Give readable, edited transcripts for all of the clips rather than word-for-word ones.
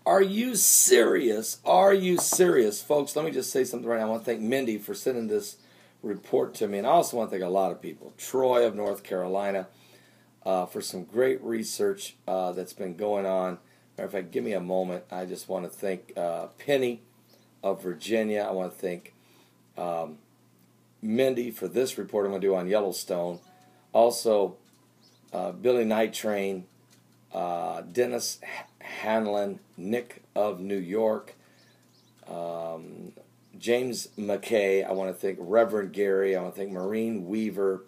Are you serious? Are you serious? Folks, let me just say something right now. I want to thank Mindy for sending this report to me. And I also want to thank a lot of people. Troy of North Carolina for some great research that's been going on. Matter of fact, give me a moment. I just want to thank Penny of Virginia. I want to thank Mindy for this report I'm going to do on Yellowstone. Also, Billy Night Train, Dennis Hanlon, Nick of New York, James McKay. I want to thank Reverend Gary. I want to thank Maureen Weaver.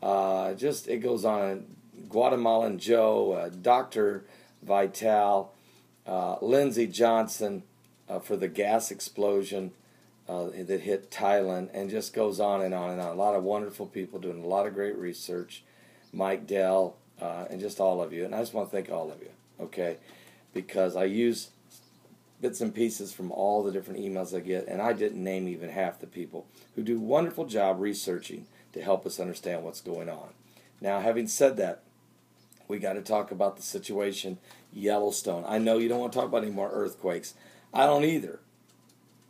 It goes on. Guatemalan Joe, Dr. Vital, Lindsey Johnson for the gas explosion that hit Thailand, and just goes on and on and on. A lot of wonderful people doing a lot of great research. Mike Dell, and just all of you. And I just want to thank all of you, okay? Because I use bits and pieces from all the different emails I get, and I didn't name even half the people who do a wonderful job researching to help us understand what's going on. Now, having said that, we got to talk about the situation Yellowstone. I know you don't want to talk about any more earthquakes. I don't either.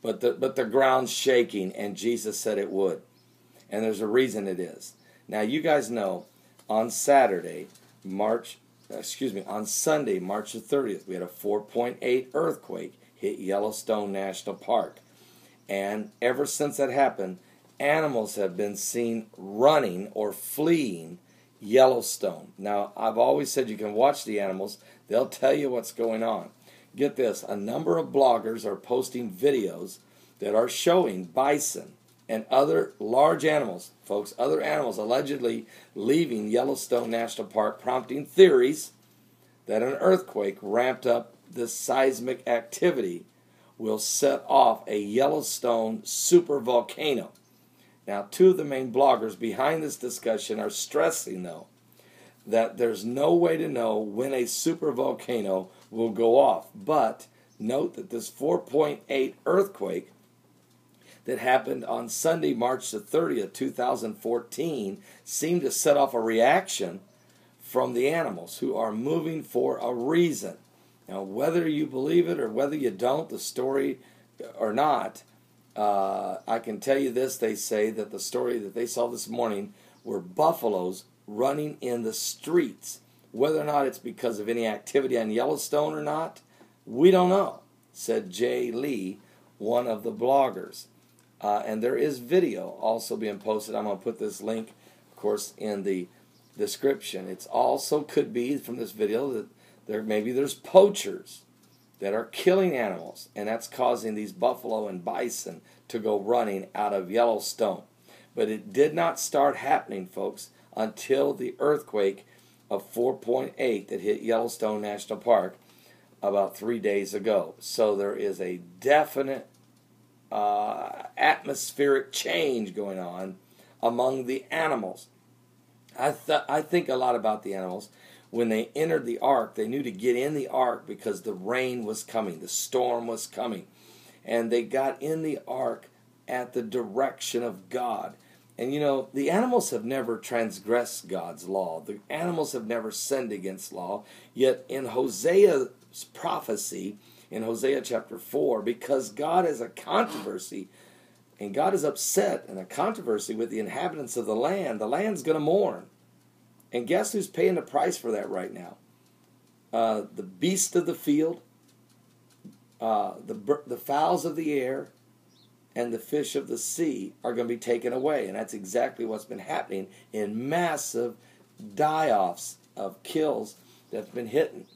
But the ground's shaking, and Jesus said it would. And there's a reason it is. Now, you guys know on Sunday, March the 30th, we had a 4.8 earthquake hit Yellowstone National Park. And ever since that happened, animals have been seen running or fleeing Yellowstone. Now, I've always said you can watch the animals. They'll tell you what's going on. Get this, a number of bloggers are posting videos that are showing bison and other large animals, folks, other animals allegedly leaving Yellowstone National Park, prompting theories that an earthquake ramped up this seismic activity will set off a Yellowstone supervolcano. Now, two of the main bloggers behind this discussion are stressing, though, that there's no way to know when a supervolcano will go off. But note that this 4.8 earthquake that happened on Sunday, March the 30th, 2014, seemed to set off a reaction from the animals who are moving for a reason. Now, whether you believe it or whether you don't, the story or not, I can tell you this, they say that the story that they saw this morning were buffaloes running in the streets. Whether or not it's because of any activity on Yellowstone or not, we don't know, said Jay Lee, one of the bloggers. And there is video also being posted. I'm going to put this link, of course, in the description. It's also could be from this video that there's poachers that are killing animals, and that's causing these buffalo and bison to go running out of Yellowstone. But it did not start happening, folks, until the earthquake of 4.8 that hit Yellowstone National Park about 3 days ago. So there is a definite atmospheric change going on among the animals. I think a lot about the animals. When they entered the ark, they knew to get in the ark because the rain was coming, the storm was coming. And they got in the ark at the direction of God. And you know, the animals have never transgressed God's law. The animals have never sinned against law. Yet in Hosea's prophecy, in Hosea chapter 4, because God has a controversy, and God is upset in a controversy with the inhabitants of the land's going to mourn. And guess who's paying the price for that right now? The beasts of the field, the fowls of the air, and the fish of the sea are going to be taken away. And that's exactly what's been happening in massive die-offs of kills that's been hitting.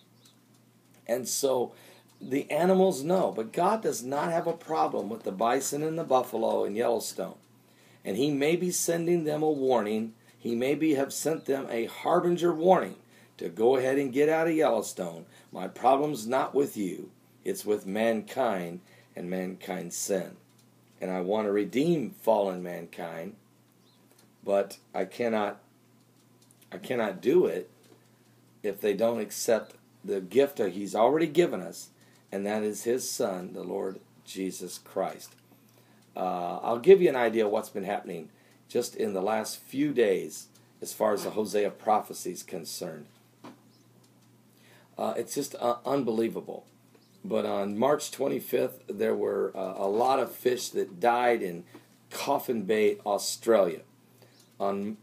And so the animals know, but God does not have a problem with the bison and the buffalo in Yellowstone. And he may be sending them a warning. He maybe have sent them a harbinger warning to go ahead and get out of Yellowstone. My problem's not with you. It's with mankind and mankind's sin. And I want to redeem fallen mankind, but I cannot do it if they don't accept the gift that he's already given us, and that is his Son, the Lord Jesus Christ. I'll give you an idea of what's been happening just in the last few days as far as the Hosea prophecy is concerned. It's just unbelievable. But on March 25th, there were a lot of fish that died in Coffin Bay, Australia. On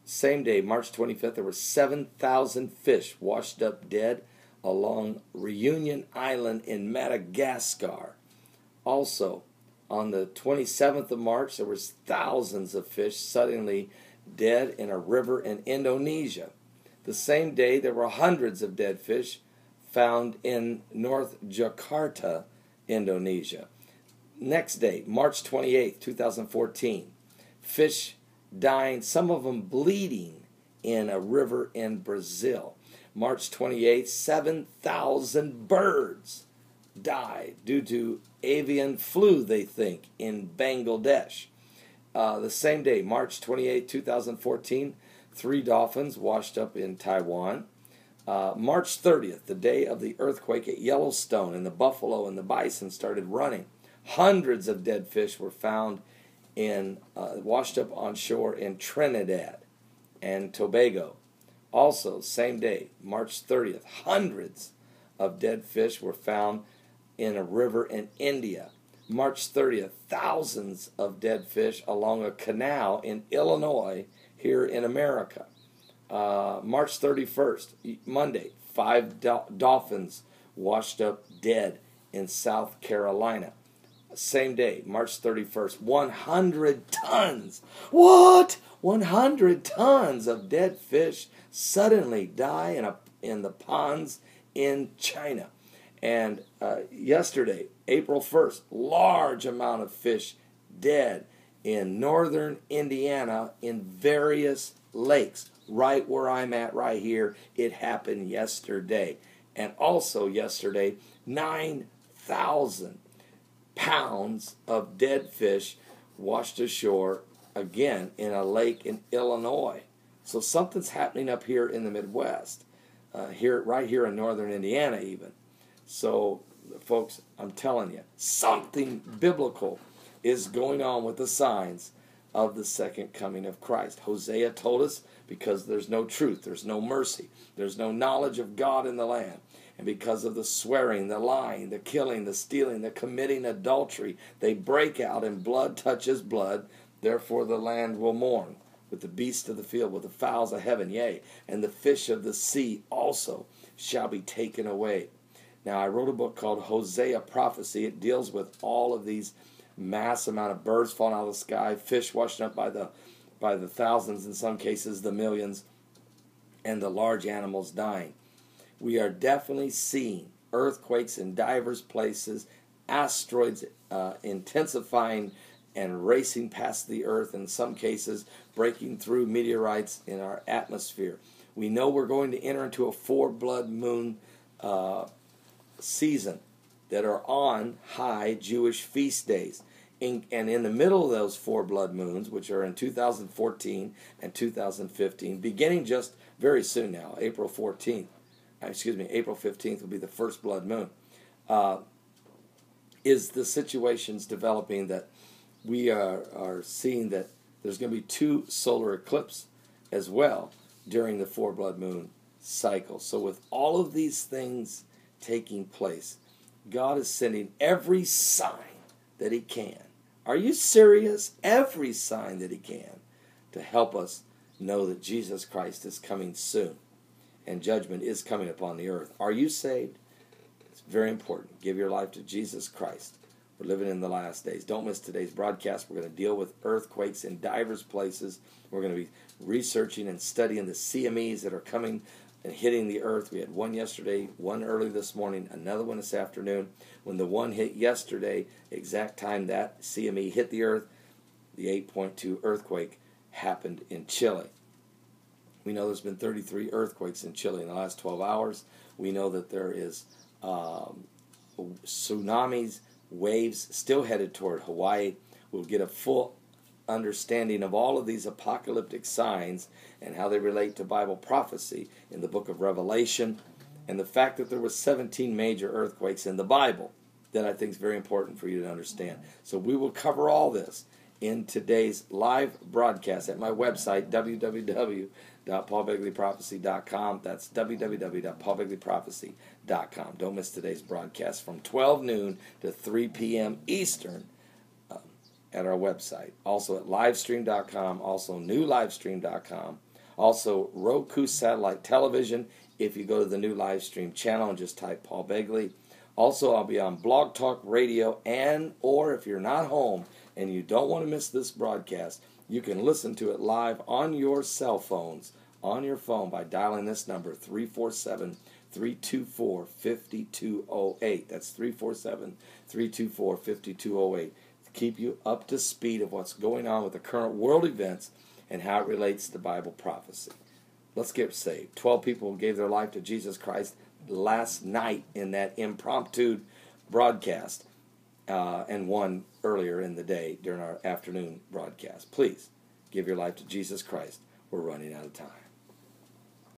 same day, March 25th, there were 7,000 fish washed up dead along Reunion Island in Madagascar. Also, on the 27th of March, there was thousands of fish suddenly dead in a river in Indonesia. The same day, there were hundreds of dead fish found in North Jakarta, Indonesia. Next day, March 28th, 2014, fish dying, some of them bleeding in a river in Brazil. March 28th, 7,000 birds died due to avian flu, they think, in Bangladesh. The same day, March 28, 2014, 3 dolphins washed up in Taiwan. March 30th, the day of the earthquake at Yellowstone, and the buffalo and the bison started running. Hundreds of dead fish were found washed up on shore in Trinidad and Tobago. Also, same day, March 30th, hundreds of dead fish were found in a river in India. March 30th, thousands of dead fish along a canal in Illinois, here in America. March 31st, Monday, 5 dolphins washed up dead in South Carolina. Same day, March 31st, 100 tons. What? 100 tons of dead fish suddenly die in the ponds in China. And yesterday, April 1st, large amount of fish dead in northern Indiana in various lakes. Right where I'm at right here, it happened yesterday. And also yesterday, 9,000 pounds of dead fish washed ashore again in a lake in Illinois. So something's happening up here in the Midwest, right here in northern Indiana even. So, folks, I'm telling you, something biblical is going on with the signs of the second coming of Christ. Hosea told us, because there's no truth, there's no mercy, there's no knowledge of God in the land, and because of the swearing, the lying, the killing, the stealing, the committing adultery, they break out and blood touches blood. Therefore the land will mourn with the beasts of the field, with the fowls of heaven, yea, and the fish of the sea also shall be taken away. Now, I wrote a book called Hosea Prophecy. It deals with all of these mass amount of birds falling out of the sky, fish washed up by the thousands, in some cases the millions, and the large animals dying. We are definitely seeing earthquakes in divers places, asteroids intensifying and racing past the earth, in some cases breaking through meteorites in our atmosphere. We know we're going to enter into a 4 blood moon season that are on high Jewish feast days. And in the middle of those 4 blood moons, which are in 2014 and 2015, beginning just very soon now, April 15th will be the first blood moon, is the situations developing that we are seeing that there's going to be 2 solar eclipses as well during the 4 blood moon cycle. So with all of these things taking place, God is sending every sign that He can. Are you serious? Every sign that He can to help us know that Jesus Christ is coming soon and judgment is coming upon the earth. Are you saved? It's very important. Give your life to Jesus Christ. We're living in the last days. Don't miss today's broadcast. We're going to deal with earthquakes in divers places. We're going to be researching and studying the CMEs that are coming and hitting the earth. We had one yesterday, one early this morning, another one this afternoon. When the one hit yesterday, exact time that CME hit the earth, the 8.2 earthquake happened in Chile. We know there's been 33 earthquakes in Chile in the last 12 hours. We know that there is tsunamis, waves still headed toward Hawaii. We'll get a full understanding of all of these apocalyptic signs and how they relate to Bible prophecy in the book of Revelation, and the fact that there were 17 major earthquakes in the Bible that I think is very important for you to understand. So we will cover all this in today's live broadcast at my website, www.paulbegleyprophecy.com. That's www.paulbegleyprophecy.com. Don't miss today's broadcast from 12 noon to 3 p.m. Eastern at our website. Also at livestream.com, also newlivestream.com, also Roku satellite television. If you go to the new Livestream channel and just type Paul Begley. Also, I'll be on Blog Talk Radio, and or if you're not home and you don't want to miss this broadcast, you can listen to it live on your cell phones, on your phone, by dialing this number, 347-324-5208. That's 347-324-5208. To keep you up to speed of what's going on with the current world events and how it relates to Bible prophecy. Let's get saved. 12 people gave their life to Jesus Christ last night in that impromptu broadcast, and one earlier in the day during our afternoon broadcast. Please give your life to Jesus Christ. We're running out of time.